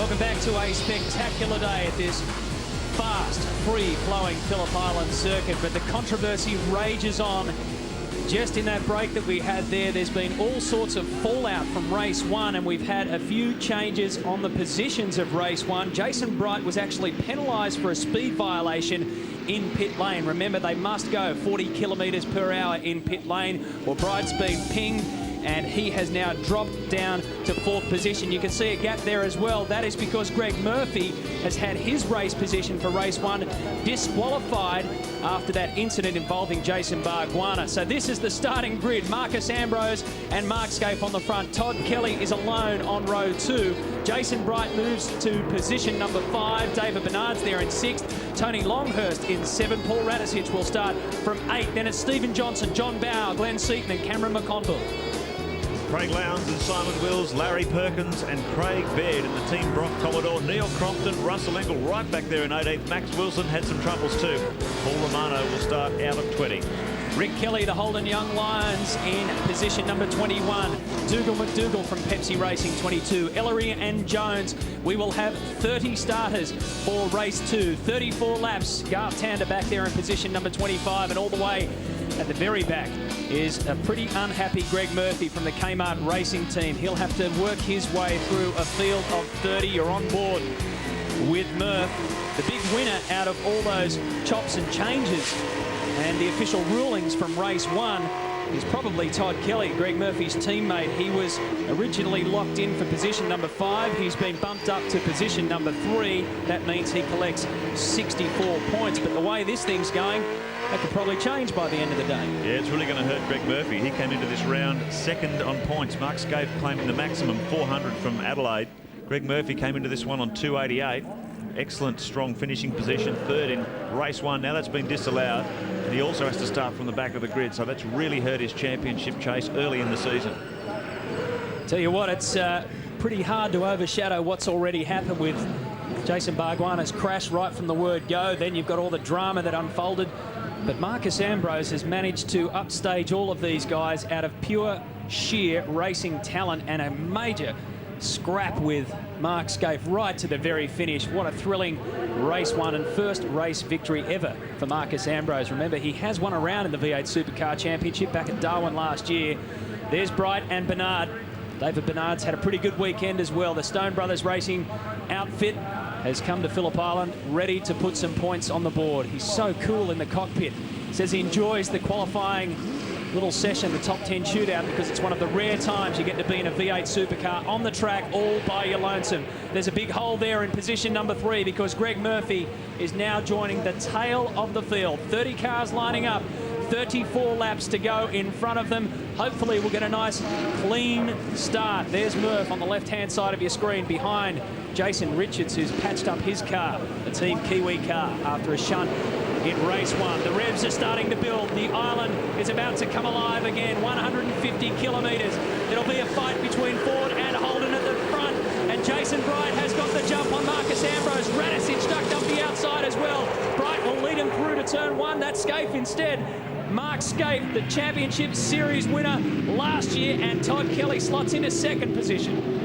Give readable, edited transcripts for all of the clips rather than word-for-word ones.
Welcome back to a spectacular day at this fast, free-flowing Phillip Island circuit, but the controversy rages on. Just in that break that we had there's been all sorts of fallout from race one, and we've had a few changes on the positions of race one. Jason Bright was actually penalised for a speed violation in pit lane. Remember, they must go 40 kilometres per hour in pit lane. Well, Bright's been pinged, and he has now dropped down to fourth position. You can see a gap there as well. That is because Greg Murphy has had his race position for race one disqualified after that incident involving Jason Bargwanna. So this is the starting grid. Marcus Ambrose and Mark Skaife on the front. Todd Kelly is alone on row 2. Jason Bright moves to position number 5. David Bernard's there in 6th. Tony Longhurst in 7. Paul Radisich will start from 8. Then it's Stephen Johnson, John Bowe, Glenn Seaton and Cameron McConville. Craig Lowndes and Simon Wills, Larry Perkins and Craig Baird in the Team Brock Commodore. Neil Crompton, Russell Engel right back there in 18th. Max Wilson had some troubles too. Paul Romano will start out of 20. Rick Kelly, the Holden Young Lions in position number 21. Dougal McDougall from Pepsi Racing, 22. Ellery and Jones. We will have 30 starters for race 2. 34 laps. Garth Tander back there in position number 25, and all the way at the very back is a pretty unhappy Greg Murphy from the Kmart Racing Team. He'll have to work his way through a field of 30. You're on board with Murph. The big winner out of all those chops and changes and the official rulings from race one is probably Todd Kelly, Greg Murphy's teammate. He was originally locked in for position number 5. He's been bumped up to position number 3. That means he collects 64 points. But the way this thing's going, that could probably change by the end of the day. Yeah, it's really going to hurt Greg Murphy. He came into this round second on points. Mark Skaife claiming the maximum 400 from Adelaide. Greg Murphy came into this one on 288. Excellent, strong finishing position, third in race one. Now that's been disallowed, and he also has to start from the back of the grid, so that's really hurt his championship chase early in the season. Tell you what, it's pretty hard to overshadow what's already happened with Jason Bargwanna's crash right from the word go. Then you've got all the drama that unfolded, but Marcus Ambrose has managed to upstage all of these guys out of pure, sheer racing talent, and a major scrap with Mark Skaife right to the very finish. What a thrilling race one and first race victory ever for Marcus Ambrose. Remember, he has won a round in the V8 Supercar Championship back at Darwin last year. There's Bright and Bernard. David Bernard's had a pretty good weekend as well. The Stone Brothers Racing outfit has come to Phillip Island ready to put some points on the board. He's so cool in the cockpit. Says he enjoys the qualifying little session, the top 10 shootout, because it's one of the rare times you get to be in a V8 Supercar on the track all by your lonesome. There's a big hole there in position number 3 because Greg Murphy is now joining the tail of the field. 30 cars lining up, 34 laps to go in front of them. Hopefully we'll get a nice clean start. There's Murph on the left-hand side of your screen behind Jason Richards, who's patched up his car, a Team Kiwi car, after a shunt in race one. The revs are starting to build. The island is about to come alive again. 150 kilometres. It'll be a fight between Ford and Holden at the front. And Jason Bright has got the jump on Marcus Ambrose. Radisich ducked up the outside as well. Bright will lead him through to turn 1. That's Skaife instead. Mark Skaife, the Championship Series winner last year, and Todd Kelly slots into second position.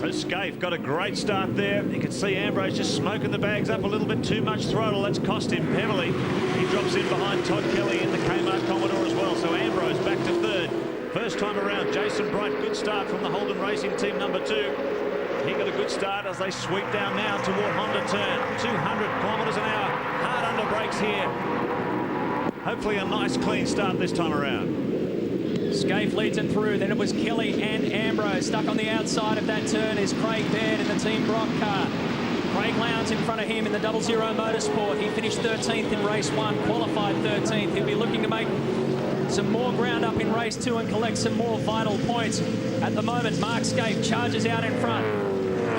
So Skaife got a great start there. You can see Ambrose just smoking the bags up a little bit too much throttle. That's cost him heavily. He drops in behind Todd Kelly in the Kmart Commodore as well. So Ambrose back to third. First time around, Jason Bright, good start from the Holden Racing Team number 2. He got a good start as they sweep down now toward Honda turn. 200 kilometres an hour. Hard under brakes here. Hopefully a nice clean start this time around. Skaife leads it through. Then it was Kelly and Ambrose. Stuck on the outside of that turn is Craig Baird in the Team Brock car. Craig Lowndes in front of him in the 00 Motorsport. He finished 13th in race 1, qualified 13th. He'll be looking to make some more ground up in race 2 and collect some more vital points. At the moment, Mark Skaife charges out in front.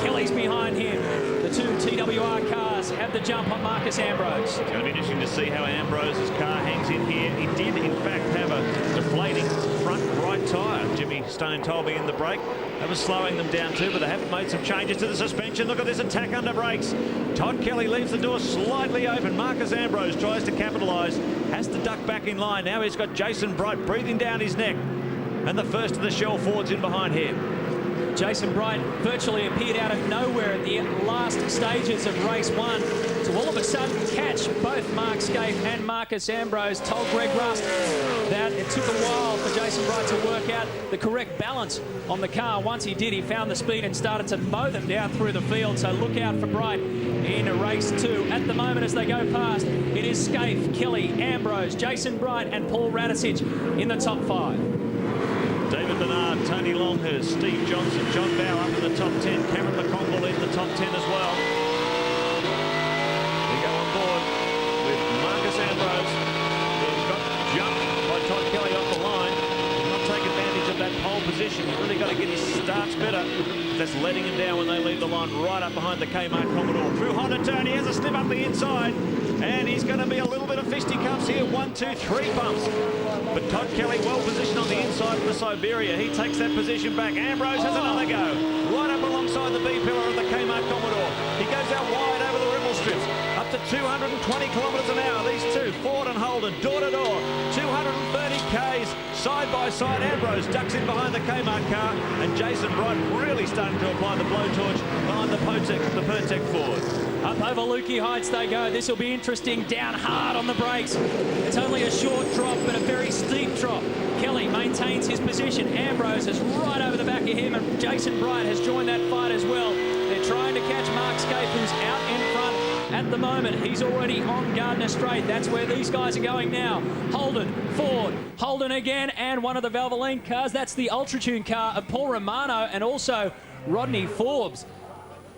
Kelly's behind him. The 2 TWR cars have the jump on Marcus Ambrose. It's going to be interesting to see how Ambrose's car hangs in here. He did, in fact, have a deflating front right tyre. Jimmy Stone told me in the break. That was slowing them down too, but they have made some changes to the suspension. Look at this attack under brakes. Todd Kelly leaves the door slightly open. Marcus Ambrose tries to capitalise, has to duck back in line. Now he's got Jason Bright breathing down his neck. And the first of the Shell Fords in behind him. Jason Bright virtually appeared out of nowhere at the last stages of race 1 to all of a sudden catch both Mark Skaife and Marcus Ambrose. Told Greg Rust that it took a while for Jason Bright to work out the correct balance on the car. Once he did, he found the speed and started to mow them down through the field. So look out for Bright in race 2. At the moment, as they go past, it is Skaife, Kelly, Ambrose, Jason Bright and Paul Radisich in the top 5. David Bernard, Tony Longhurst, Steve Johnson, John Bow up in the top 10. Cameron McConville in the top 10 as well. We go on board with Marcus Ambrose, who's got jumped by Todd Kelly off the line. Did not take advantage of that pole position. He's really got to get his starts better. That's letting him down when they leave the line right up behind the Kmart Commodore. Through Honda turn, he has a slip up the inside. And he's going to be a little bit of fisticuffs here. 1, 2, 3 bumps. But Todd Kelly well positioned on the inside for Siberia. He takes that position back. Ambrose has another go. Right up alongside the B pillar of the Kmart Commodore. He goes out wide over the Rimmel strips. Up to 220 kilometres an hour. These two, Ford and Holden, door to door. 230 Ks side by side. Ambrose ducks in behind the Kmart car. And Jason Bright really starting to apply the blowtorch behind the Pertec Ford. Up over Lukey Heights they go. This will be interesting. Down hard on the brakes. It's only a short drop, but a very steep drop. Kelly maintains his position. Ambrose is right over the back of him, and Jason Bright has joined that fight as well. They're trying to catch Mark Skaife, who's out in front at the moment. He's already on Gardner Straight. That's where these guys are going now. Holden, Ford, Holden again, and one of the Valvoline cars. That's the Ultratune car of Paul Romano and also Rodney Forbes.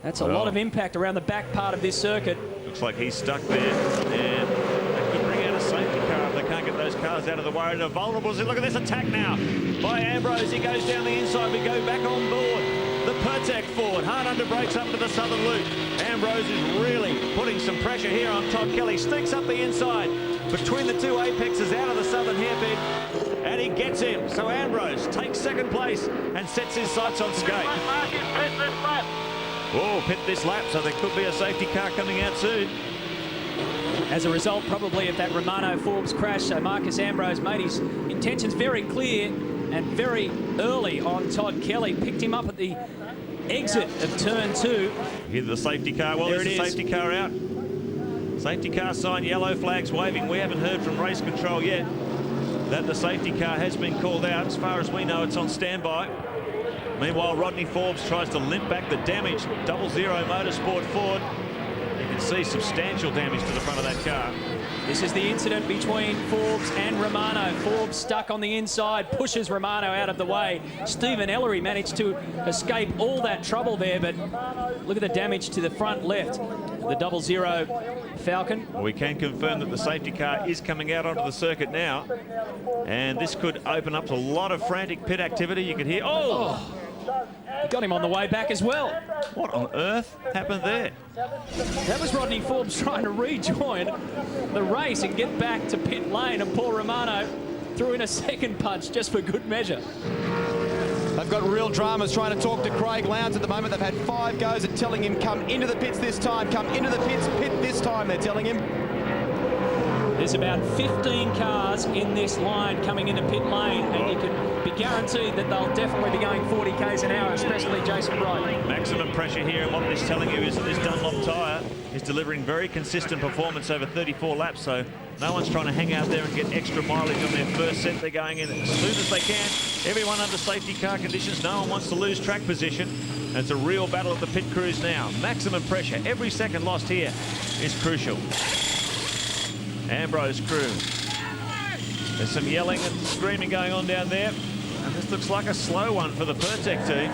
That's a lot of impact around the back part of this circuit. Looks like he's stuck there, and they could bring out a safety car if they can't get those cars out of the way. They're vulnerable. Look at this attack now by Ambrose. He goes down the inside. We go back on board. The Pertec Ford, hard under brakes up to the southern loop. Ambrose is really putting some pressure here on Todd Kelly. Sneaks up the inside between the two apexes out of the southern hairpin, and he gets him. So Ambrose takes second place and sets his sights on Skaife. Oh, pit this lap, so there could be a safety car coming out soon. As a result, probably, of that Romano-Forbes crash, so Marcus Ambrose made his intentions very clear and very early on Todd Kelly. Picked him up at the exit of turn 2. Hear the safety car. Well, there's the safety car out. Safety car sign, yellow flags waving. We haven't heard from race control yet that the safety car has been called out. As far as we know, it's on standby. Meanwhile, Rodney Forbes tries to limp back the damage. 00 Motorsport Ford. You can see substantial damage to the front of that car. This is the incident between Forbes and Romano. Forbes stuck on the inside, pushes Romano out of the way. Stephen Ellery managed to escape all that trouble there, but look at the damage to the front left. The 00 Falcon. Well, we can confirm that the safety car is coming out onto the circuit now. And this could open up to a lot of frantic pit activity. You could hear, He got him on the way back as well. What on earth happened there? That was Rodney Forbes trying to rejoin the race and get back to pit lane, and Paul Romano threw in a second punch just for good measure. They've got real dramas trying to talk to Craig Lowndes at the moment. They've had 5 goes at telling him, come into the pits this time, come into the pits, pit this time, they're telling him. There's about 15 cars in this line coming into pit lane, and you can be guaranteed that they'll definitely be going 40 k's an hour, especially Jason Bright. Maximum pressure here, and what it is telling you is that this Dunlop tyre is delivering very consistent performance over 34 laps, so no one's trying to hang out there and get extra mileage on their first set. They're going in as soon as they can. Everyone under safety car conditions. No one wants to lose track position. And it's a real battle of the pit crews now. Maximum pressure. Every second lost here is crucial. Ambrose crew. There's some yelling and screaming going on down there. And this looks like a slow one for the Pertec team.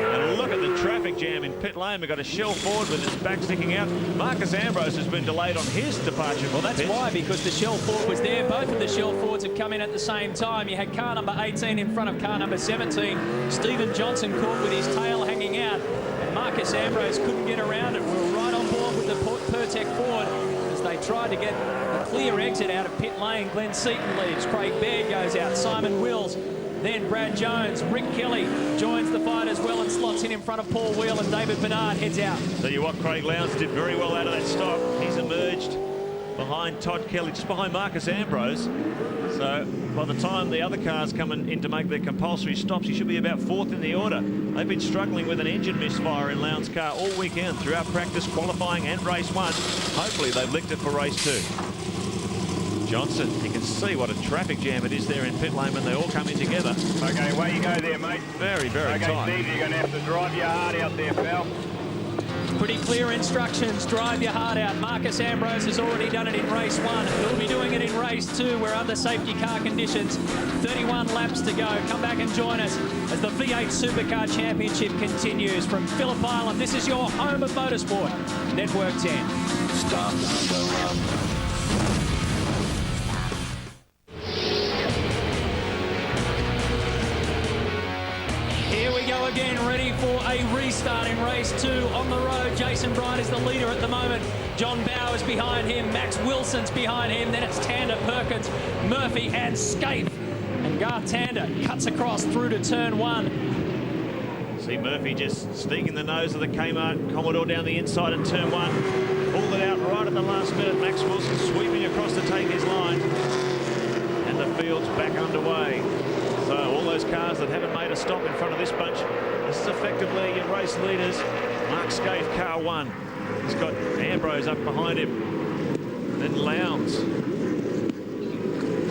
And look at the traffic jam in pit lane. We've got a Shell Ford with its back sticking out. Marcus Ambrose has been delayed on his departure. Well, that's why, because the Shell Ford was there. Both of the Shell Fords have come in at the same time. You had car number 18 in front of car number 17. Stephen Johnson caught with his tail hanging out. And Marcus Ambrose couldn't get around it. We were right on board with the Pertec Ford as they tried to get a clear exit out of pit lane. Glenn Seaton leads. Craig Baird goes out. Simon Wills. Then Brad Jones, Rick Kelly joins the fight as well and slots in front of Paul Wheel, and David Bernard heads out. Tell you what, Craig Lowndes did very well out of that stop. He's emerged behind Todd Kelly, just behind Marcus Ambrose. So by the time the other cars come in to make their compulsory stops, he should be about 4th in the order. They've been struggling with an engine misfire in Lowndes' car all weekend throughout practice, qualifying and race 1. Hopefully they've licked it for race 2. Johnson, you can see what a traffic jam it is there in pit lane when they all come in together. Okay, away you go there, mate. Very, very okay, tight. Steve, you're going to have to drive your heart out there, pal. Pretty clear instructions, drive your heart out. Marcus Ambrose has already done it in race 1. He'll be doing it in race 2. We're under safety car conditions. 31 laps to go. Come back and join us as the V8 Supercar Championship continues from Phillip Island. This is your home of motorsport, Network 10. Stop the Here we go again, ready for a restart in race 2 on the road. Jason Bright is the leader at the moment. John Bowers behind him. Max Wilson's behind him. Then it's Tander, Perkins, Murphy and Scaife. And Garth Tander cuts across through to turn 1. See Murphy just sneaking the nose of the Kmart Commodore down the inside in turn 1. Pulled it out right at the last minute. Max Wilson sweeping across to take his line. And the field's back underway. So all those cars that haven't made a stop in front of this bunch, this is effectively your race leaders. Mark Scaife, car 1. He's got Ambrose up behind him. Then Lowndes.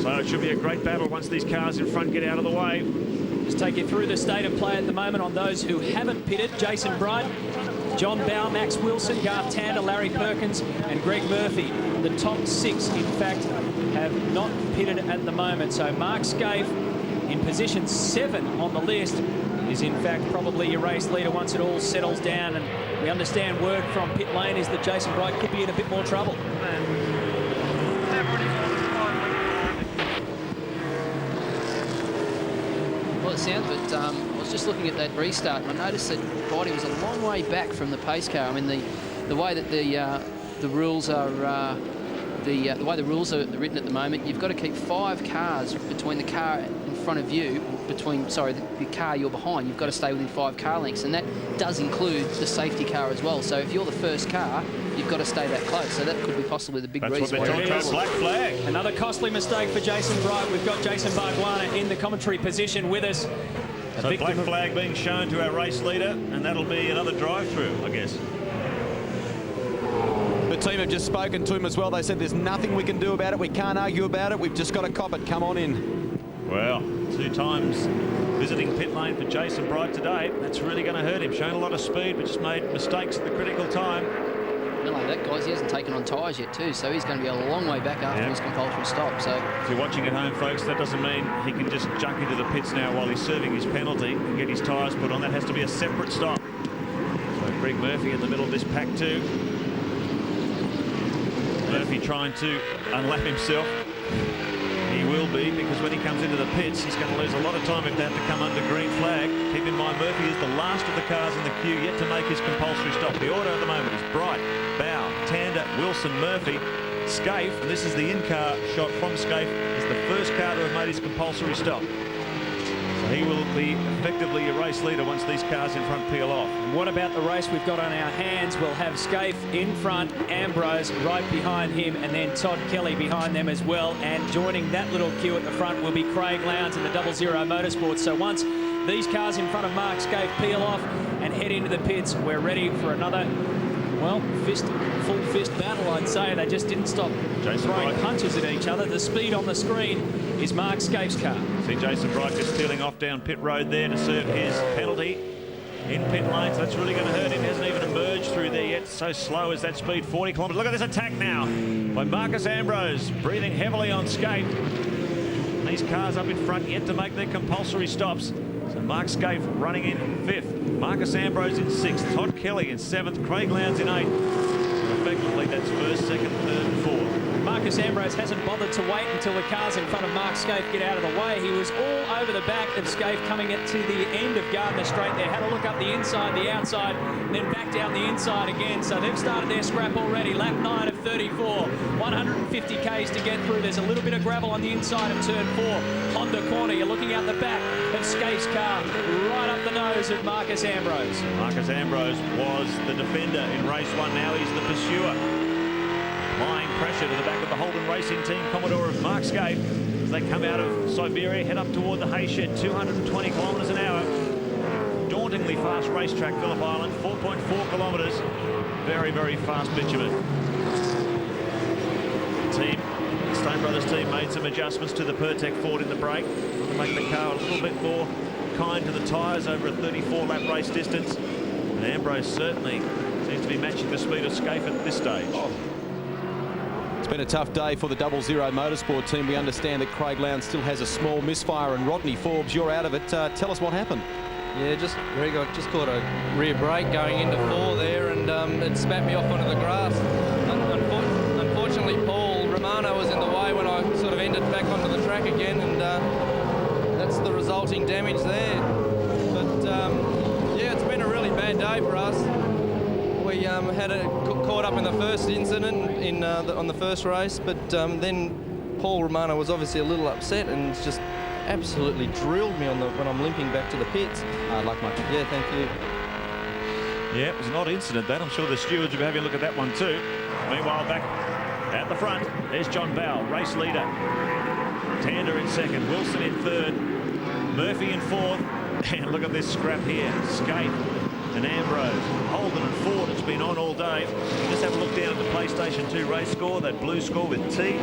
So it should be a great battle once these cars in front get out of the way. Just take you through the state of play at the moment on those who haven't pitted. Jason Bright, John Bow, Max Wilson, Garth Tander, Larry Perkins and Greg Murphy. The top 6, in fact, have not pitted at the moment. So Mark Scaife, in position 7 on the list, is in fact probably your race leader once it all settles down. And we understand word from pit lane is that Jason Bright could be in a bit more trouble. Well, it sounds, but I was just looking at that restart and I noticed that Body was a long way back from the pace car. I mean, the way that the rules are the way the rules are written at the moment, you've got to keep 5 cars between the car in front of you, the car you're behind. You've got to stay within 5 car lengths, and that does include the safety car as well. So if you're the first car, you've got to stay that close. So that could be possibly the big reason. That's what they're talking about, black flag. Another costly mistake for Jason Bright. We've got Jason Bargwanna in the commentary position with us. So black flag being shown to our race leader, and that'll be another drive-through, I guess. The team have just spoken to him as well. They said there's nothing we can do about it. We can't argue about it. We've just got to cop it. Come on in. Well, 2 times visiting pit lane for Jason Bright today. That's really going to hurt him. Shown a lot of speed, but just made mistakes at the critical time. Not only that, guys, he hasn't taken on tyres yet too, so he's going to be a long way back after his compulsory stop. So if you're watching at home, folks, that doesn't mean he can just jump into the pits now while he's serving his penalty and get his tyres put on. That has to be a separate stop. So Greg Murphy in the middle of this pack 2. Murphy trying to unlap himself. He will be, because when he comes into the pits, he's going to lose a lot of time if they have to come under green flag. Keep in mind, Murphy is the last of the cars in the queue yet to make his compulsory stop. The order at the moment is Bright, Bow, Tander, Wilson, Murphy, Scaife, and this is the in-car shot from Scaife, is the first car to have made his compulsory stop. So he will be effectively a race leader once these cars in front peel off. What about the race we've got on our hands? We'll have Scaife in front, Ambrose right behind him, and then Todd Kelly behind them as well. And joining that little queue at the front will be Craig Lowndes in the 00 Motorsports. So once these cars in front of Mark Scaife peel off and head into the pits, we're ready for another, well, full fist battle, I'd say. They just didn't stop throwing punches at each other. The speed on the screen is Mark Scaife's car. See Jason Bright just peeling off down pit road there to serve his penalty in pit lane. So that's really going to hurt him. He hasn't even emerged through there yet. So slow is that speed, 40 kilometres. Look at this attack now by Marcus Ambrose, breathing heavily on Scaife. These cars up in front yet to make their compulsory stops. So Mark Scaife running in 5th. Marcus Ambrose in 6th. Todd Kelly in 7th. Craig Lowndes in 8th. Effectively, that's 1st, 2nd, 3rd and 4th. Marcus Ambrose hasn't bothered to wait until the cars in front of Mark Scaife get out of the way. He was all over the back of Scaife coming to the end of Gardner Straight there. Had a look up the inside, the outside, and then back down the inside again. So they've started their scrap already. Lap 9 of 34. 150 Ks to get through. There's a little bit of gravel on the inside of turn 4. Honda corner. You're looking out the back of Scaife's car, right up the nose of Marcus Ambrose. Marcus Ambrose was the defender in race 1. Now he's the pursuer. Applying pressure to the back of the Holden Racing Team Commodore of Mark Scaife as they come out of Siberia, head up toward the Hayshed, 220 kilometres an hour. Dauntingly fast racetrack, Phillip Island, 4.4 kilometres. Very, very fast bitumen. The Stone Brothers team made some adjustments to the Pertec Ford in the brake to make the car a little bit more kind to the tyres over a 34-lap race distance. And Ambrose certainly seems to be matching the speed of Scaife at this stage. It's been a tough day for the 00 Motorsport team. We understand that Craig Lowndes still has a small misfire, and Rodney Forbes, you're out of it. Tell us what happened. Yeah, Greg, I just caught a rear brake going into 4 there, and it spat me off onto the grass. Unfortunately, Paul Romano was in the way when I sort of ended back onto the track again, and that's the resulting damage there. But yeah, it's been a really bad day for us. We had caught up in the first incident on the first race, but then Paul Romano was obviously a little upset and just absolutely drilled me when I'm limping back to the pits. Luck, mate. Yeah, thank you. Yeah, it was an odd incident, that. I'm sure the stewards will be having a look at that one too. Meanwhile, back at the front, there's John Bowell, race leader. Tander in second, Wilson in third, Murphy in fourth. And look at this scrap here. Scaife and Ambrose, Holden and Ford. It's been on all day. Just have a look down at the PlayStation 2 race score. That blue score with T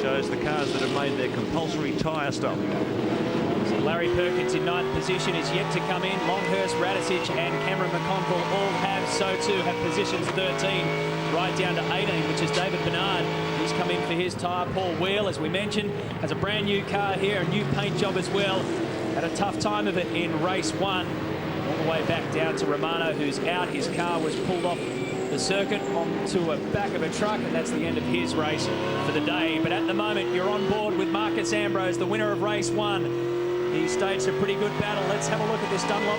shows the cars that have made their compulsory tyre stop. So Larry Perkins in 9th position is yet to come in. Longhurst, Radisich and Cameron McConville all have, so too have positions 13 right down to 18, which is David Bernard. He's come in for his tyre. Paul Wheel, as we mentioned, has a brand new car here, a new paint job as well. Had a tough time of it in race 1. All the way back down to Romano, who's out. His car was pulled off the circuit onto a back of a truck, and that's the end of his race for the day. But at the moment, you're on board with Marcus Ambrose, the winner of race 1. He staged a pretty good battle. Let's have a look at this Dunlop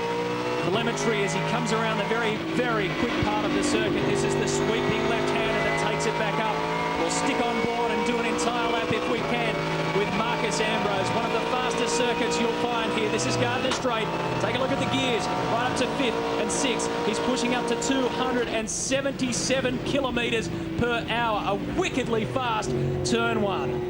telemetry as he comes around the very, very quick part of the circuit. This is the sweeping left-hander that takes it back up. We'll stick on board and do an entire lap if we can with Marcus Ambrose. One of the fastest circuits you'll find here. This is Gardner Straight. Take a look at the gears. Right up to 5th and 6th. He's pushing up to 277 kilometres per hour. A wickedly fast turn 1.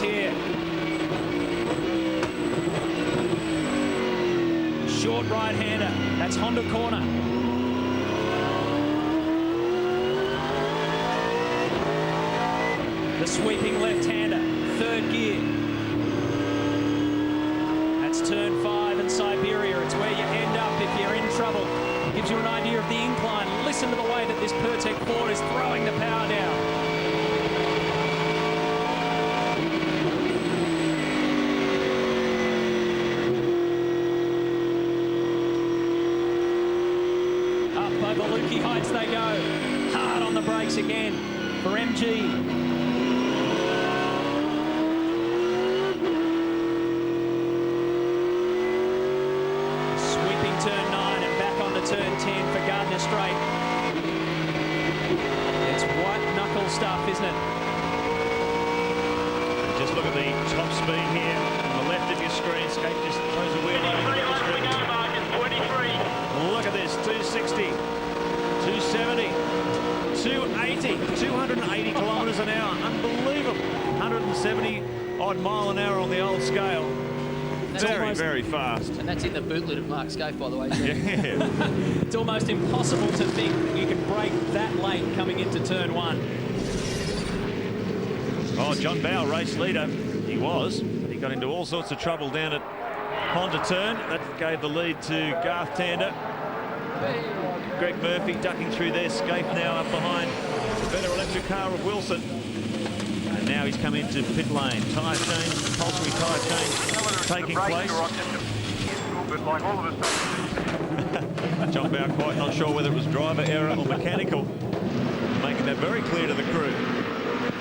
Here. Short right-hander. That's Honda corner. The sweeping left-hander. 3rd gear. That's turn 5 in Siberia. It's where you end up if you're in trouble. It gives you an idea of the incline. Listen to the way that this Pertec Ford is throwing the power down. Over Lukey Heights they go. Hard on the brakes again for MG. Sweeping turn 9 and back onto turn 10 for Gardner Straight. It's white knuckle stuff, isn't it? Just look at the top speed here on the left of your screen. Scaife just throws a wheel over the screen. Look at this, 260. 270, 280, 280 kilometres an hour. Unbelievable. 170 odd mile an hour on the old scale. Very, very fast. And that's in the bootlet of Mark Scaife, by the way. Yeah. It's almost impossible to think you can break that late coming into turn 1. Oh, John Bowell, race leader. He was. He got into all sorts of trouble down at Honda Turn. That gave the lead to Garth Tander. Greg Murphy ducking through there. Scaife now up behind the better electric car of Wilson. And now he's come into pit lane. Tyre change, compulsory tyre change taking place. John Bowell quite not sure whether it was driver error or mechanical. Making that very clear to the crew.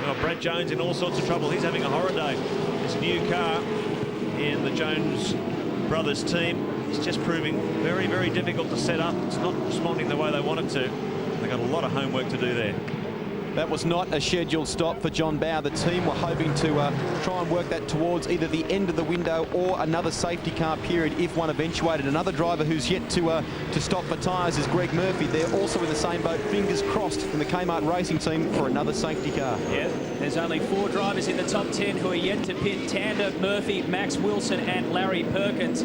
Well, Brad Jones in all sorts of trouble. He's having a horror day. This new car in the Jones brothers team. It's just proving very, very difficult to set up. It's not responding the way they want it to. They've got a lot of homework to do there. That was not a scheduled stop for John Bowe. The team were hoping to try and work that towards either the end of the window or another safety car period if one eventuated. Another driver who's yet to stop for tyres is Greg Murphy. They're also in the same boat, fingers crossed, from the Kmart Racing team for another safety car. Yeah, there's only 4 drivers in the top 10 who are yet to pit: Tander, Murphy, Max Wilson and Larry Perkins.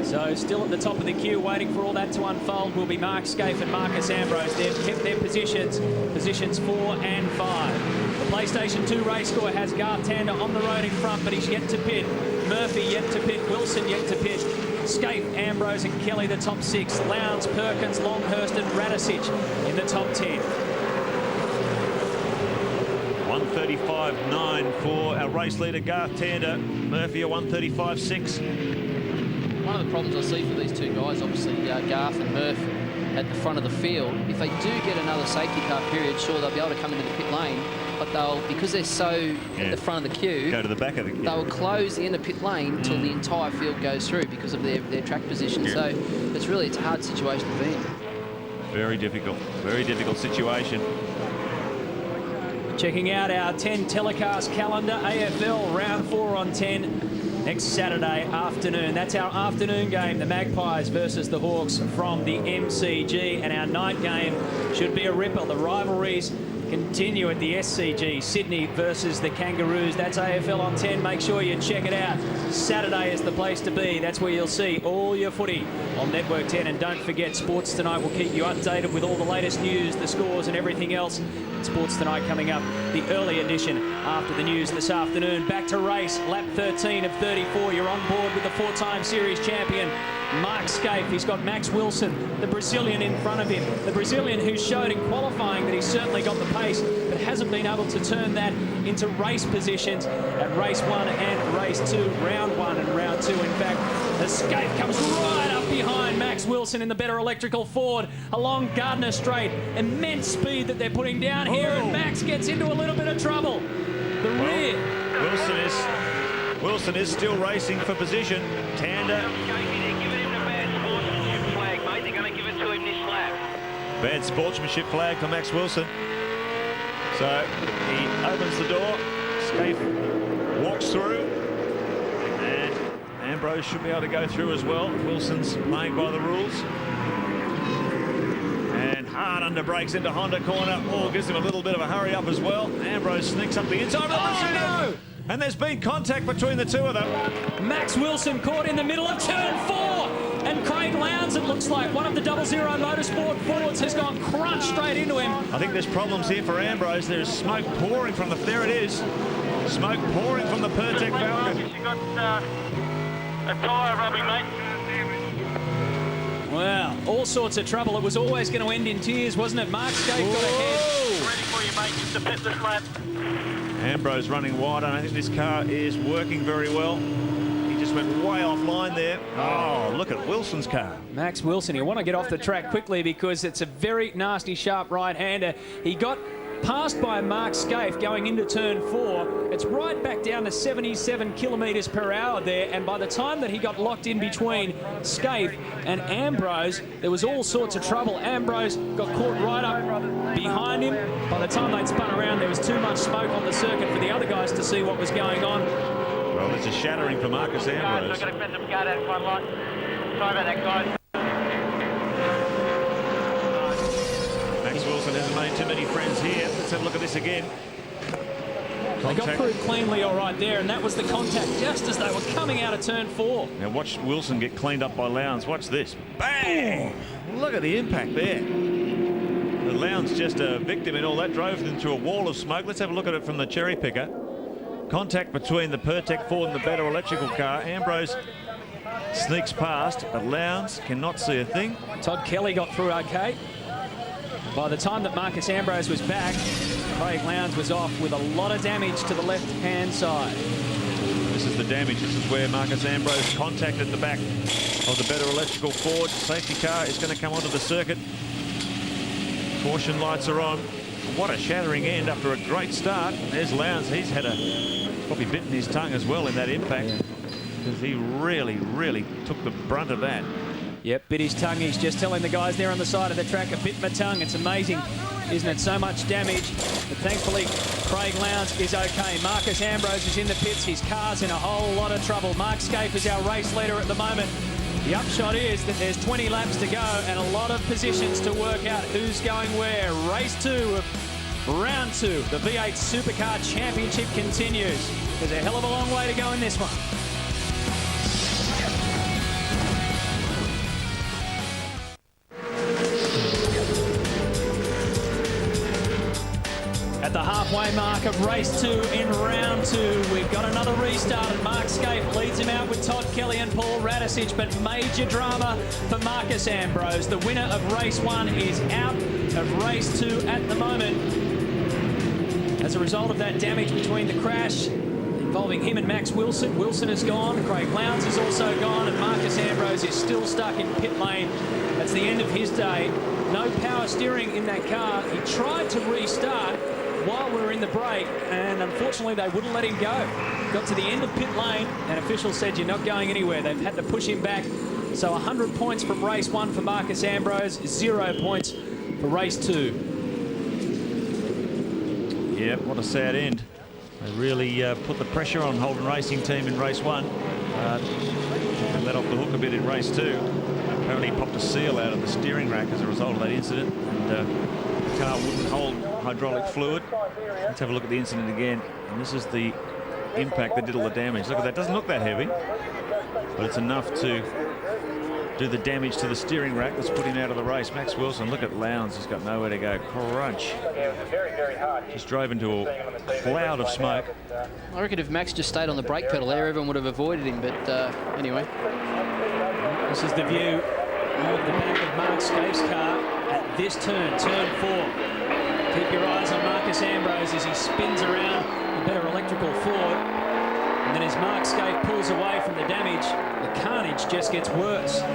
So still at the top of the queue, waiting for all that to unfold, will be Mark Scaife and Marcus Ambrose. They've kept their positions 4 and 5. The PlayStation 2 race score has Garth Tander on the road in front, but he's yet to pit. Murphy yet to pit, Wilson yet to pit. Scaife, Ambrose and Kelly the top 6. Lowndes, Perkins, Longhurst and Radicic in the top 10. 135.9 for our race leader Garth Tander. Murphy a 135.6. One of the problems I see for these two guys, obviously Garth and Murph at the front of the field, if they do get another safety car period, sure, they'll be able to come into the pit lane, but they'll, because they're so at the front of the queue, go to the back of the queue. They'll close the end of pit lane till the entire field goes through because of their track position. So it's a hard situation to be in. Very difficult situation. Checking out our 10 telecast calendar, AFL round 4 on 10. Next Saturday afternoon. That's our afternoon game, the Magpies versus the Hawks from the MCG. And our night game should be a ripper. The rivalries continue at the SCG. Sydney versus the Kangaroos. That's AFL on 10. Make sure you check it out. Saturday is the place to be. That's where you'll see all your footy on Network 10. And don't forget, Sports Tonight will keep you updated with all the latest news, the scores and everything else. Sports Tonight coming up, the early edition after the news this afternoon. Back to race, lap 13 of 34. You're on board with the 4-time series champion, Mark Scaife. He's got Max Wilson, the Brazilian, in front of him. The Brazilian who showed in qualifying that he's certainly got the pace, but hasn't been able to turn that into race positions at race 1 and race 2, round 1 and round 2. In fact, the Scaife comes right up behind Max Wilson in the better electrical Ford along Gardner Straight. Immense speed that they're putting down here, and Max gets into a little bit of trouble. The rear. Wilson is still racing for position. Tander. Bad sportsmanship flag for Max Wilson. So he opens the door. Scaife walks through. And Ambrose should be able to go through as well. Wilson's playing by the rules. And hard under brakes into Honda corner. Oh, gives him a little bit of a hurry up as well. Ambrose sneaks up the inside. Oh, no! And there's been contact between the two of them. Max Wilson caught in the middle of turn 4. And Craig Lowndes, it looks like, one of the 00 Motorsport Fords, has gone crunch straight into him. I think there's problems here for Ambrose. There's smoke pouring from the... There it is. Smoke pouring from the Pertec Falcon. You got a tyre rubbing, mate. Well, all sorts of trouble. It was always going to end in tears, wasn't it? Mark Scaife got ahead. Ready for you, mate. Just to pit this lap. Ambrose running wide. I don't think this car is working very well. He just went way offline there. Oh, look at Wilson's car. Max Wilson, you want to get off the track quickly because it's a very nasty, sharp right-hander. He got passed by Mark Scaife going into turn 4. It's right back down to 77 kilometres per hour there, and by the time that he got locked in between Scaife and Ambrose, there was all sorts of trouble. Ambrose got caught right up behind him. By the time they'd spun around, there was too much smoke on the circuit for the other guys to see what was going on. Well, it's a shattering for Marcus Ambrose. Sorry about that, guys. Max Wilson hasn't made too many friends here. Let's have a look at this again. They got through cleanly all right there, and that was the contact just as they were coming out of turn 4. Now watch Wilson get cleaned up by Lowndes. Watch this. Bang! Look at the impact there. The Lowndes just a victim in all that, drove them through a wall of smoke. Let's have a look at it from the cherry picker. Contact between the Pertec Ford and the better electrical car. Ambrose sneaks past, but Lowndes cannot see a thing. Todd Kelly got through okay. By the time that Marcus Ambrose was back, Craig Lowndes was off with a lot of damage to the left-hand side. This is the damage. This is where Marcus Ambrose contacted the back of the better electrical Ford. Safety car is going to come onto the circuit. Caution lights are on. What a shattering end after a great start. There's Lowndes. He's had probably bitten his tongue as well in that impact. because he really took the brunt of that. Yep, bit his tongue. He's just telling the guys there on the side of the track, "I bit my tongue." It's amazing, isn't it? So much damage. But thankfully, Craig Lowndes is okay. Marcus Ambrose is in the pits. His car's in a whole lot of trouble. Mark Skaife is our race leader at the moment. The upshot is that there's 20 laps to go and a lot of positions to work out who's going where. Race 2 of round 2. The V8 Supercar Championship continues. There's a hell of a long way to go in this one. At the halfway mark of race 2 in round 2, we've got another restart, and Mark Skaife leads him out with Todd Kelly and Paul Radisich, but major drama for Marcus Ambrose. The winner of race 1 is out of race 2 at the moment. As a result of that damage between the crash involving him and Max Wilson, Wilson is gone, Craig Lowndes is also gone, and Marcus Ambrose is still stuck in pit lane. That's the end of his day. No power steering in that car. He tried to restart while we were in the break, and unfortunately they wouldn't let him go. Got to the end of pit lane, and officials said, "You're not going anywhere." They've had to push him back. So 100 points from race 1 for Marcus Ambrose, 0 points for race 2. Yeah, what a sad end. They really put the pressure on Holden Racing Team in race 1. They let off the hook a bit in race 2. Apparently he popped a seal out of the steering rack as a result of that incident, and the car wouldn't hold hydraulic fluid. Let's have a look at the incident again, and this is the impact that did all the damage. Look at that, doesn't look that heavy, but it's enough to do the damage to the steering rack that's put him out of the race. Max Wilson, look at Lowndes, he's got nowhere to go. Crunch. Just drove into a cloud of smoke. I reckon if Max just stayed on the brake pedal there, everyone would have avoided him, but anyway. This is the view of the back of Mark Skaife's car at this turn, turn 4. Keep your eyes on Marcus Ambrose as he spins around the better electrical Ford. And then as Mark Skaife pulls away from the damage, the carnage just gets worse. Let's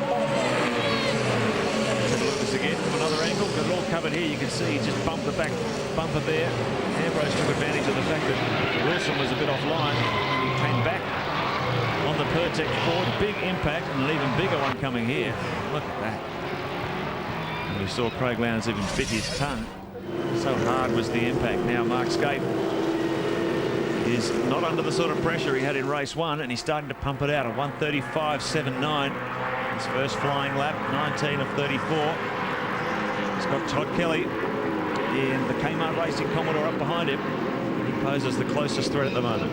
have a look at this again from another angle. Got it all covered here. You can see he just bumped the back bumper there. Ambrose took advantage of the fact that Wilson was a bit offline. He came back on the Pertec Ford. Big impact, and an even bigger one coming here. Look at that. And we saw Craig Lowndes even bit his tongue. So hard was the impact. Now Mark Skaife is not under the sort of pressure he had in race 1, and he's starting to pump it out at 1:35.79. His first flying lap, 19 of 34. He's got Todd Kelly in the Kmart Racing Commodore up behind him. He poses the closest threat at the moment.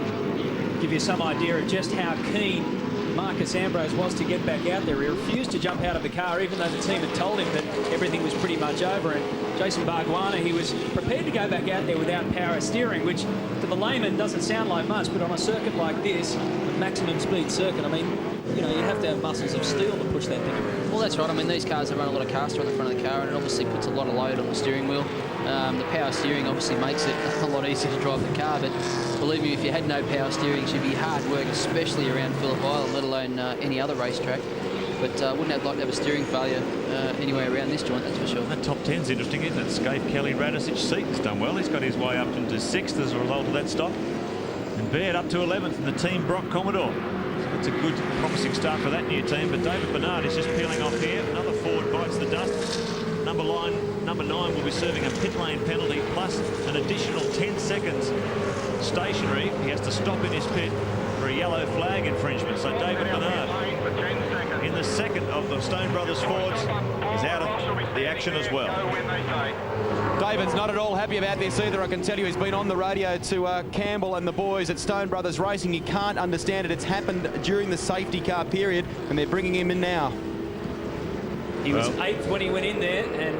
Give you some idea of just how keen Marcus Ambrose was to get back out there. He refused to jump out of the car, even though the team had told him that everything was pretty much over. And Jason Bargwanna, he was prepared to go back out there without power steering, which to the layman doesn't sound like much, but on a circuit like this, a maximum speed circuit, I mean, you know, you have to have muscles of steel to push that thing around. Well, that's right. I mean, these cars have run a lot of caster on the front of the car, and it obviously puts a lot of load on the steering wheel. The power steering obviously makes it a lot easier to drive the car, but believe me, if you had no power steering, it should be hard work, especially around Phillip Island, let alone any other racetrack. But wouldn't have liked to have a steering failure anywhere around this joint, that's for sure. That top 10's interesting, isn't it? Skaife, Kelly, Radisich, Seaton's done well. He's got his way up into 6th as a result of that stop. And Baird up to 11th in the Team Brock Commodore. So it's a good, promising start for that new team. But David Bernard is just peeling off here. Another Ford bites the dust. Number 9 will be serving a pit lane penalty plus an additional 10 seconds stationary. He has to stop in his pit for a yellow flag infringement. So David Bernard, in the second of the Stone Brothers Fords, is out of the action as well. David's not at all happy about this either. I can tell you he's been on the radio to Campbell and the boys at Stone Brothers Racing. He can't understand it. It's happened during the safety car period, and they're bringing him in now. He was 8th when he went in there, and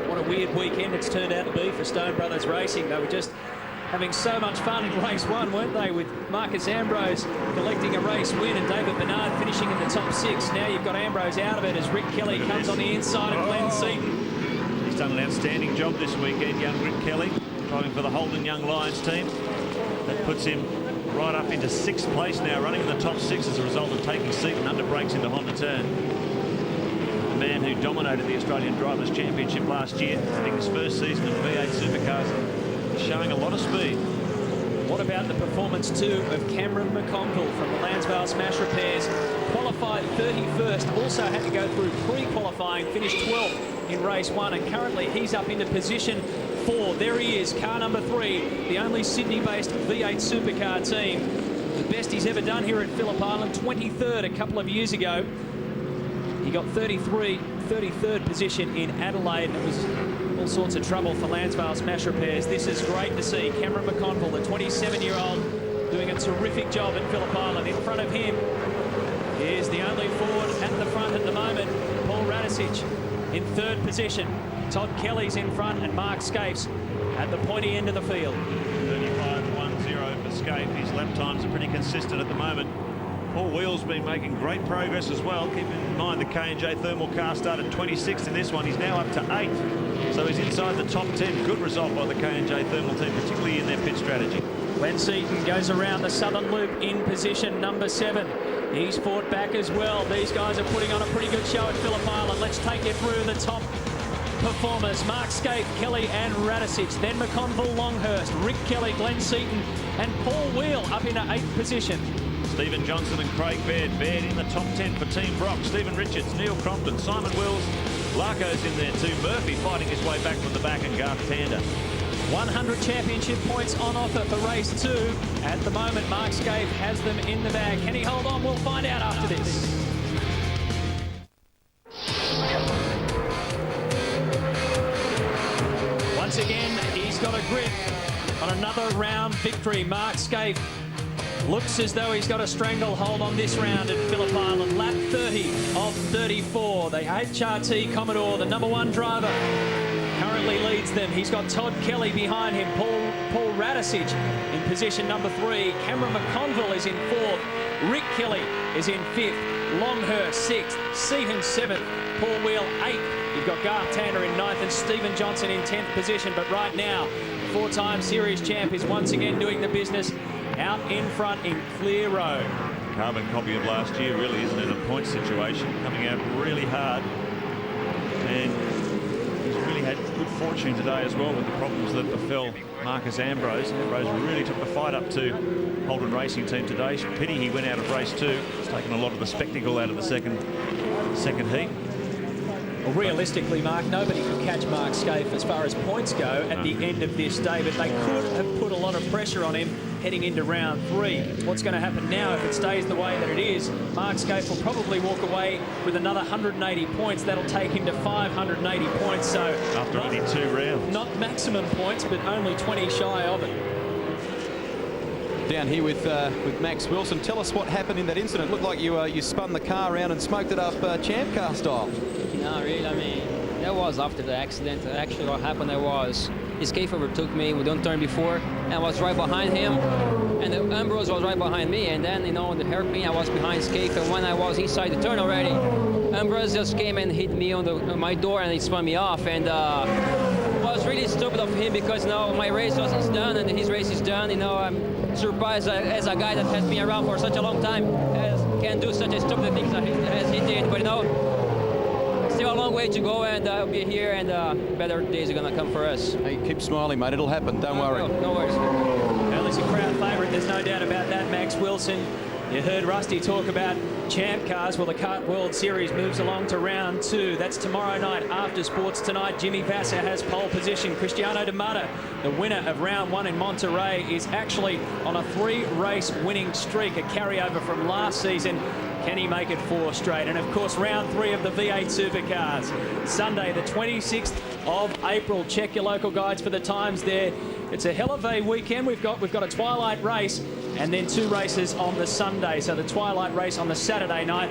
what a weird weekend it's turned out to be for Stone Brothers Racing. They were just having so much fun in race 1, weren't they, with Marcus Ambrose collecting a race win and David Bernard finishing in the top 6. Now you've got Ambrose out of it as Rick Kelly comes on the inside of Glenn Seaton. He's done an outstanding job this weekend, young Rick Kelly, driving for the Holden Young Lions team. That puts him right up into 6th place now, running in the top 6 as a result of taking Seaton under brakes into Honda turn. The man who dominated the Australian Drivers' Championship last year, having his first season of V8 Supercars, showing a lot of speed. What about the performance too of Cameron McConville from the Lansvale Smash Repairs? Qualified 31st, also had to go through pre-qualifying, finished 12th in race 1, and currently he's up into position 4. There he is, car number 3, the only Sydney-based V8 Supercar team. The best he's ever done here at Phillip Island, 23rd a couple of years ago. He got 33rd position in Adelaide, and it was all sorts of trouble for Lansvale Smash Repairs. This is great to see. Cameron McConville, the 27-year-old, doing a terrific job at Phillip Island. In front of him is the only Ford at the front at the moment, Paul Radicic in 3rd position. Todd Kelly's in front, and Mark Scapes at the pointy end of the field. 35.10 for Scape. His lap times are pretty consistent at the moment. Paul Wheel's been making great progress as well. Keep in mind the K&J Thermal car started 26th in this one. He's now up to 8th. So he's inside the top 10. Good result by the K&J Thermal team, particularly in their pit strategy. Glenn Seaton goes around the southern loop in position number 7. He's fought back as well. These guys are putting on a pretty good show at Phillip Island. Let's take you through the top performers. Mark Scape, Kelly and Radicic. Then McConville, Longhurst, Rick Kelly, Glenn Seaton and Paul Wheel up into 8th position. Stephen Johnson and Craig Baird. Baird in the top 10 for Team Brock. Stephen Richards, Neil Crompton, Simon Wills. Larko's in there too. Murphy fighting his way back from the back, and Garth Tander. 100 championship points on offer for race 2. At the moment, Mark Scape has them in the bag. Can he hold on? We'll find out after this. Once again, he's got a grip on another round victory. Mark Scape looks as though he's got a stranglehold on this round at Phillip Island. Lap 30 of 34. The HRT Commodore, the #1 driver, currently leads them. He's got Todd Kelly behind him. Paul Radicic in position number 3. Cameron McConville is in 4th. Rick Kelly is in 5th. Longhurst 6th. Seaton 7th. Paul Wheel 8th. You've got Garth Tander in 9th and Stephen Johnson in 10th position. But right now, 4-time series champ is once again doing the business out in front in clear road. Carbon copy of last year, really, isn't it? A point situation, coming out really hard. And he's really had good fortune today as well with the problems that befell Marcus Ambrose. Ambrose really took the fight up to Holden Racing Team today. Pity he went out of race 2. It's taken a lot of the spectacle out of the second heat. Well, realistically, Mark, nobody could catch Mark Scape as far as points go at the end of this day, but they could have put a lot of pressure on him heading into round 3. What's going to happen now if it stays the way that it is? Mark Scape will probably walk away with another 180 points. That'll take him to 580 points. So after only 2 rounds. Not maximum points, but only 20 shy of it. Down here with Max Wilson. Tell us what happened in that incident. Looked like you spun the car around and smoked it up champ car style. No, really, I mean, that was after the accident. Actually, what happened was Scape overtook me. We don't turn before, and I was right behind him, and Ambrose was right behind me. And then, you know, on the hairpin, I was behind Scape, and when I was inside the turn already, Ambrose just came and hit me on my door, and he spun me off. And it was really stupid of him because, you know, my race is done, and his race is done. You know, I'm surprised as a guy that has been around for such a long time can do such a stupid thing as he did. But, you know, still a long way to go, and I'll be here, and better days are going to come for us. Hey, keep smiling, mate. It'll happen. Don't worry. No worries. Well, he's a crowd favourite. There's no doubt about that, Max Wilson. You heard Rusty talk about champ cars. Well, the Kart World Series moves along to round 2. That's tomorrow night after sports tonight. Jimmy Vasser has pole position. Cristiano D'Amato, the winner of round 1 in Monterey, is actually on a 3-race winning streak, a carryover from last season. Can he make it 4 straight? And of course, round 3 of the V8 Supercars. Sunday, the 26th of April. Check your local guides for the times there. It's a hell of a weekend. We've got a twilight race and then 2 races on the Sunday. So the twilight race on the Saturday night.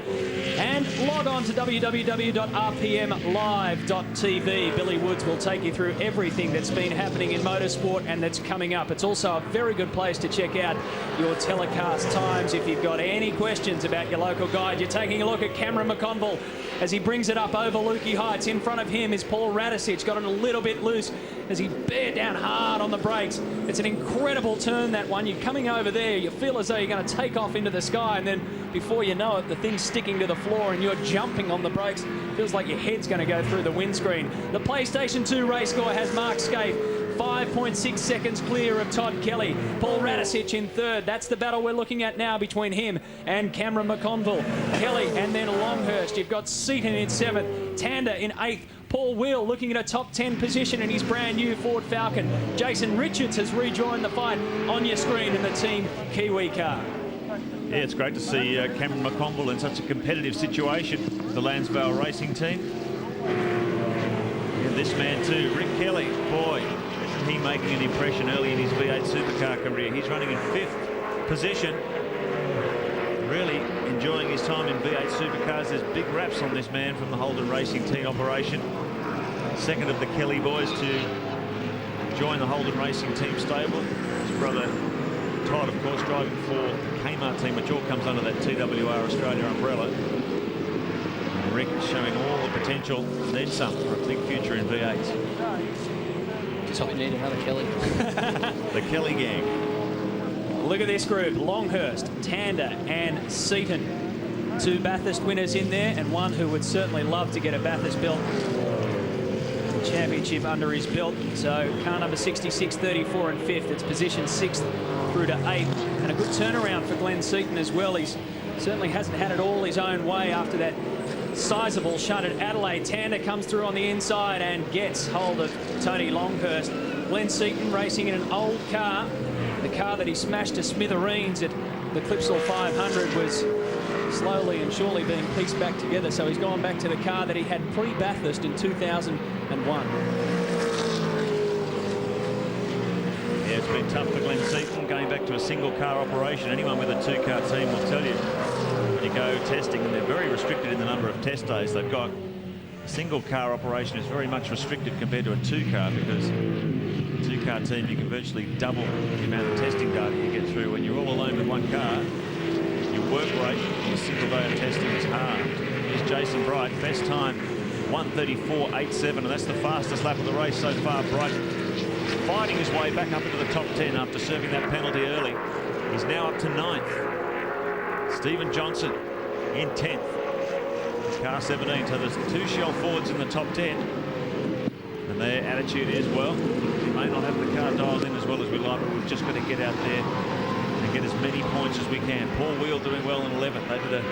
And log on to www.rpmlive.tv. Billy Woods will take you through everything that's been happening in motorsport and that's coming up. It's also a very good place to check out your telecast times if you've got any questions about your local guide. You're taking a look at Cameron McConville as he brings it up over Lukey Heights. In front of him is Paul Radicic. Got it a little bit loose as he bear down hard on the brakes. It's an incredible turn, that one. You're coming over there, you feel as though you're going to take off into the sky, and then before you know it, the thing's sticking to the floor and you're jumping on the brakes. Feels like your head's going to go through the windscreen. The PlayStation 2 race score has Mark Scape 5.6 seconds clear of Todd Kelly. Paul Radisich in third. That's the battle we're looking at now between him and Cameron McConville. Kelly and then Longhurst. You've got Seaton in seventh, Tander in eighth. Paul Wheel looking at a top 10 position in his brand new Ford Falcon. Jason Richards has rejoined the fight on your screen in the Team Kiwi car. Yeah, it's great to see Cameron McConville in such a competitive situation, the Lansvale Racing team. And this man too, Rick Kelly, boy, isn't he making an impression early in his V8 Supercar career. He's running in 5th position. Really enjoying his time in V8 Supercars. There's big raps on this man from the Holden Racing team operation. Second of the Kelly boys to join the Holden Racing team stable. His brother Todd, of course, driving for the Kmart team, which all comes under that TWR Australia umbrella. And Rick showing all the potential. Needs some for a big future in V8s. Just hope we need another Kelly. The Kelly gang. Look at this group. Longhurst, Tander and Seaton. 2 Bathurst winners in there, and one who would certainly love to get a Bathurst belt championship under his belt. So car number 66, 34 and 5th. It's position 6th through to 8th. And a good turnaround for Glenn Seaton as well. He's certainly hasn't had it all his own way after that sizable shunt at Adelaide. Tander comes through on the inside and gets hold of Tony Longhurst. Glenn Seaton racing in an old car. The car that he smashed to smithereens at the Clipsal 500 was slowly and surely being pieced back together. So he's gone back to the car that he had pre-Bathurst in 2001. Yeah, it's been tough for Glenn Seaton going back to a single car operation. Anyone with a 2-car team will tell you when you go testing, and they're very restricted in the number of test days they've got. A single car operation is very much restricted compared to a 2-car, because 2-car team, you can virtually double the amount of testing data you get through. When you're all alone with one car, your work rate on a single day of testing is hard. Here's Jason Bright, best time 1:34.87, and that's the fastest lap of the race so far. Bright fighting his way back up into the top 10 after serving that penalty early. He's now up to 9th. Stephen Johnson in 10th. Car 17, so there's 2 Shell Fords in the top 10. And their attitude is, well, we may not have the car dialed in as well as we like, but we've just got to get out there and get as many points as we can. Paul Wheel doing well in 11th. They did a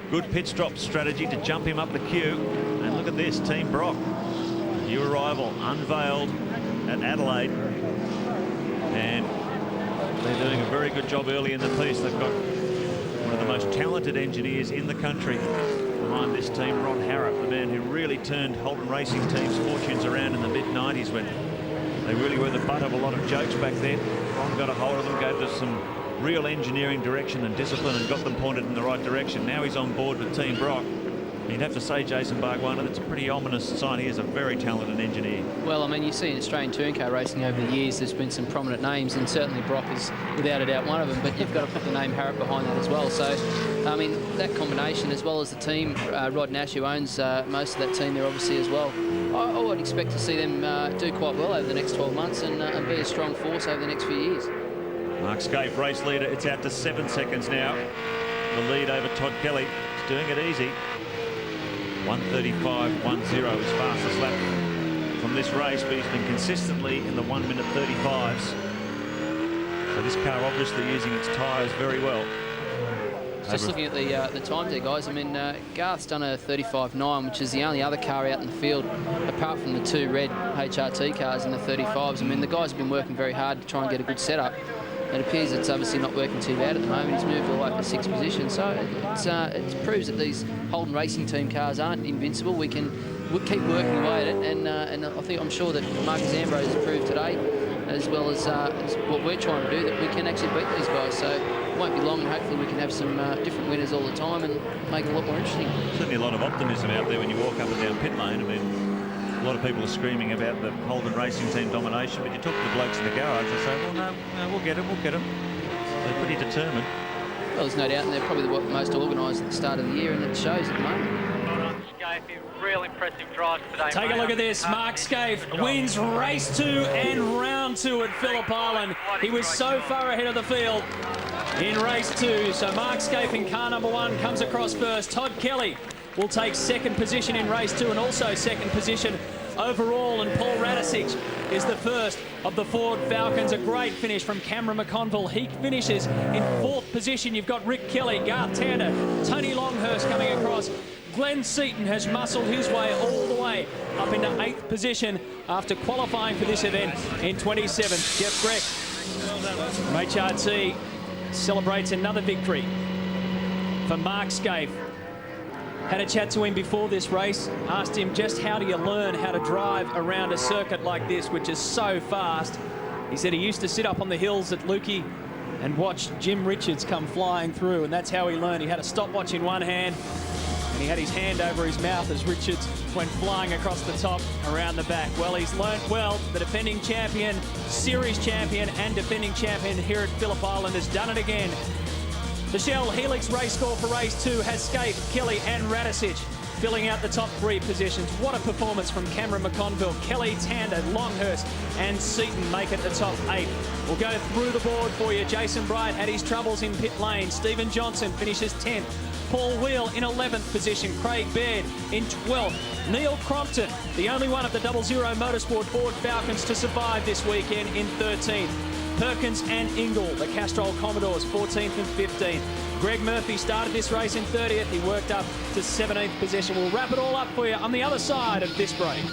good pit stop strategy to jump him up the queue. And look at this, Team Brock. New arrival, unveiled at Adelaide. And they're doing a very good job early in the piece. They've got one of the most talented engineers in the country behind this team, Ron Harrop, the man who really turned Holden Racing team's fortunes around in the mid-90s when they really were the butt of a lot of jokes back then. Ron got a hold of them, gave us some real engineering direction and discipline and got them pointed in the right direction. Now he's on board with Team Brock. You'd have to say, Jason Bargwanna, that's a pretty ominous sign. He is a very talented engineer. Well, I mean, you see in Australian touring car racing over the years, there's been some prominent names, and certainly Brock is without a doubt one of them, but you've got to put the name Harrop behind that as well. So, I mean, that combination, as well as the team, Rod Nash, who owns most of that team there, obviously, as well. I would expect to see them do quite well over the next 12 months and be a strong force over the next few years. Mark Scaife, race leader. It's out to 7 seconds now. The lead over Todd Kelly. He's doing it easy. 1:35.10, his fastest lap from this race, but he's been consistently in the 1:35s. So this car obviously using its tyres very well. Just looking at the times there, guys. I mean, Garth's done a 35.9, which is the only other car out in the field, apart from the 2 red HRT cars in the 35s. I mean, the guys have been working very hard to try and get a good setup. It appears it's obviously not working too bad at the moment. He's moved all the way up to 6th position, so it proves that these Holden Racing Team cars aren't invincible. We'll keep working away at it, and I'm sure that Marcus Ambrose has proved today, as well as what we're trying to do, that we can actually beat these guys. So it won't be long, and hopefully we can have some different winners all the time and make it a lot more interesting. Certainly a lot of optimism out there when you walk up and down pit lane. I mean, a lot of people are screaming about the Holden Racing Team domination, but you talk to the blokes in the garage, they say, well, no, we'll get them. They're pretty determined. Well, there's no doubt, and they're probably the most organised at the start of the year, and it shows at the moment. Real impressive drive today. Take a look at this. Mark Scaife wins race 2 and round 2 at Phillip Island. He was so far ahead of the field in race 2. So Mark Scaife in car number 1 comes across first. Todd Kelly will take 2nd position in race 2 and also 2nd position overall, and Paul Radisich is the first of the Ford Falcons. A great finish from Cameron McConville. He finishes in 4th position. You've got Rick Kelly, Garth Tander, Tony Longhurst coming across. Glenn Seaton has muscled his way all the way up into 8th position after qualifying for this event in 27th. Jeff Breck from HRT celebrates another victory for Mark Scaife. Had a chat to him before this race, asked him just how do you learn how to drive around a circuit like this, which is so fast. He said he used to sit up on the hills at Lukey and watch Jim Richards come flying through, and that's how he learned. He had a stopwatch in one hand, and he had his hand over his mouth as Richards went flying across the top around the back. Well, he's learnt well. The defending champion, series champion, and defending champion here at Phillip Island has done it again. The Shell Helix race score for race 2 has Scaife, Kelly and Radicic filling out the top 3 positions. What a performance from Cameron McConville. Kelly, Tander, Longhurst and Seaton make it the top 8. We'll go through the board for you. Jason Bright had his troubles in pit lane. Stephen Johnson finishes 10th. Paul Wheel in 11th position. Craig Baird in 12th. Neil Crompton, the only one of the 00 Motorsport Ford Falcons to survive this weekend, in 13th. Perkins and Ingle, the Castrol Commodores, 14th and 15th. Greg Murphy started this race in 30th. He worked up to 17th position. We'll wrap it all up for you on the other side of this break.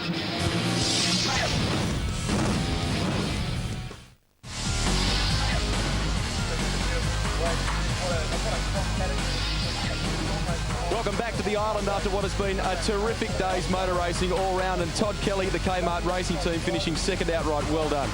Welcome back to the island after what has been a terrific day's motor racing all round, and Todd Kelly, the Kmart Racing team, finishing second outright. Well done.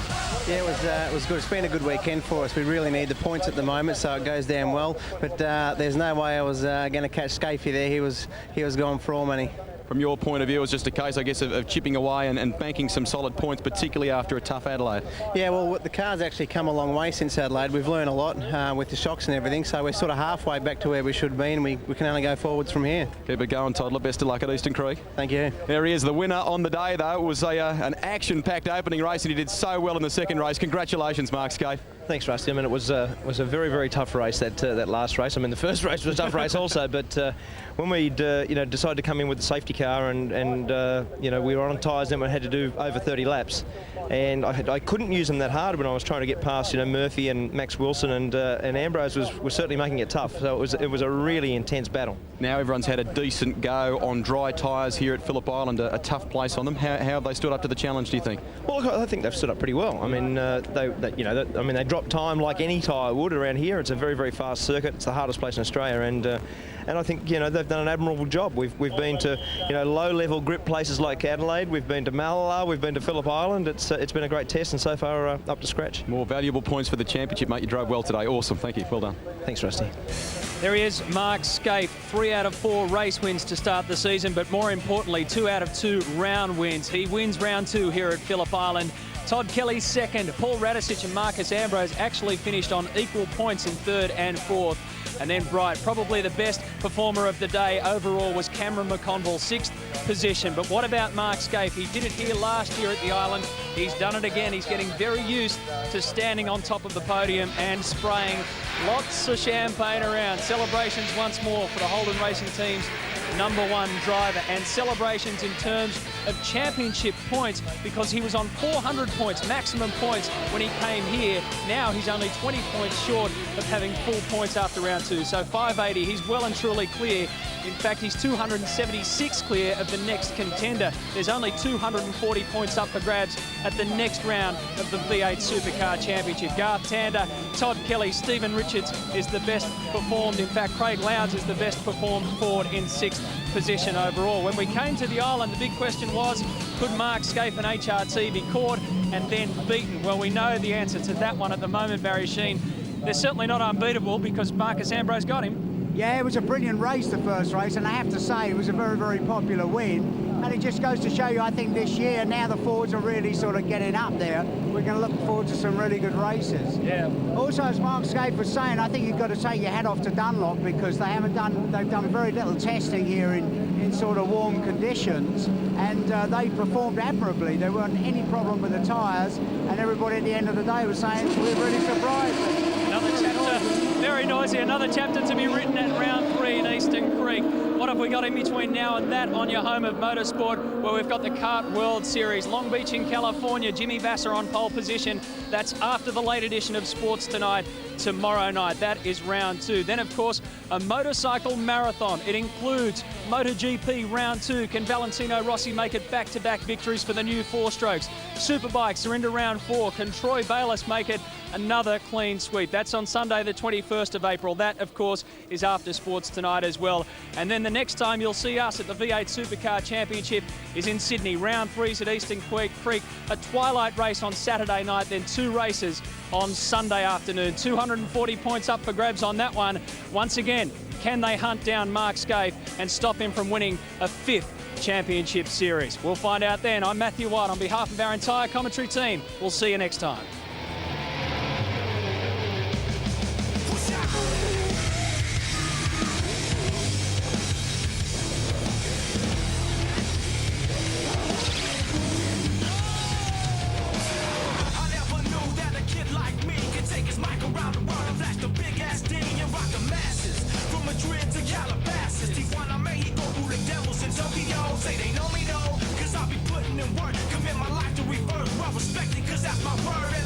Yeah, it was good. It's been a good weekend for us. We really need the points at the moment, so it goes down well. But there's no way I was going to catch Scaife there. He was going for all money. From your point of view, it was just a case, I guess, of chipping away and banking some solid points, particularly after a tough Adelaide. Yeah, well, the car's actually come a long way since Adelaide. We've learned a lot with the shocks and everything, so we're sort of halfway back to where we should be, and we can only go forwards from here. Keep it going, Toddler. Best of luck at Eastern Creek. Thank you. There he is, the winner on the day, though. It was an action-packed opening race, and he did so well in the second race. Congratulations, Mark Scaife. Thanks, Rusty. I mean, it was a very, very tough race, that last race. I mean, the first race was a tough race also, but when we decided to come in with the safety car and we were on tyres, then we had to do over 30 laps, and I couldn't use them that hard when I was trying to get past Murphy and Max Wilson, and Ambrose was certainly making it tough. So it was a really intense battle. Now everyone's had a decent go on dry tyres here at Phillip Island, a tough place on them. How have they stood up to the challenge, do you think? Well, I think they've stood up pretty well. I mean, they dropped time like any tyre would around here. It's a very, very fast circuit. It's the hardest place in Australia, and I think they've done an admirable job. We've been to low-level grip places like Adelaide. We've been to Malala. We've been to Phillip Island. It's been a great test, and so far up to scratch. More valuable points for the championship, mate. You drove well today. Awesome. Thank you. Well done. Thanks, Rusty. There he is, Mark Scaife. 3 out of 4 race wins to start the season, but more importantly, 2 out of 2 round wins. He wins round 2 here at Phillip Island. Todd Kelly second. Paul Radicic and Marcus Ambrose actually finished on equal points in 3rd and 4th. And then Bright, probably the best performer of the day overall was Cameron McConville, 6th position. But what about Mark Scaife? He did it here last year at the island. He's done it again. He's getting very used to standing on top of the podium and spraying lots of champagne around. Celebrations once more for the Holden Racing team's #1 driver, and celebrations in terms of championship points, because he was on 400 points, maximum points, when he came here. Now he's only 20 points short of having full points after round 2. So 580, he's well and truly clear. In fact, he's 276 clear of the next contender. There's only 240 points up for grabs at the next round of the V8 Supercar Championship. Garth Tander, Todd Kelly, Stephen Richards is the best performed. In fact, Craig Lowndes is the best performed Ford in 6th position overall. When we came to the island, the big question was, could Mark Scaife and HRT be caught and then beaten? Well, we know the answer to that one at the moment, Barry Sheen. They're certainly not unbeatable, because Marcus Ambrose got him. Yeah, it was a brilliant race, the first race, and I have to say it was a very, very popular win. And it just goes to show you, I think this year, now the Fords are really sort of getting up there. We're going to look forward to some really good races. Yeah. Also, as Mark Scaife was saying, I think you've got to take your hat off to Dunlop, because they've done very little testing here in sort of warm conditions, and they performed admirably. There weren't any problem with the tyres, and everybody at the end of the day was saying, we're really surprised. Another chapter Very noisy. Another chapter to be written at round 3 in Eastern Creek. What have we got in between now and that on your home of motorsport, where we've got the Kart World Series. Long Beach in California, Jimmy Vasser on pole position. That's after the late edition of Sports Tonight tomorrow night. That is round 2. Then, of course, a motorcycle marathon. It includes MotoGP round 2. Can Valentino Rossi make it back-to-back victories for the new 4-strokes? Superbikes are into round 4. Can Troy Bayliss make it another clean sweep? That's on Sunday the 21st of April. That, of course, is after Sports Tonight as well. And then the next time you'll see us at the V8 Supercar Championship is in Sydney. Round 3's at Eastern Creek. A twilight race on Saturday night, then 2 races on Sunday afternoon. 240 points up for grabs on that one. Once again, can they hunt down Mark Skaife and stop him from winning a 5th championship series? We'll find out then. I'm Matthew White on behalf of our entire commentary team. We'll see you next time. Say they know me though, cause I'll be putting in work, commit my life to reverse, well respected, cause that's my word.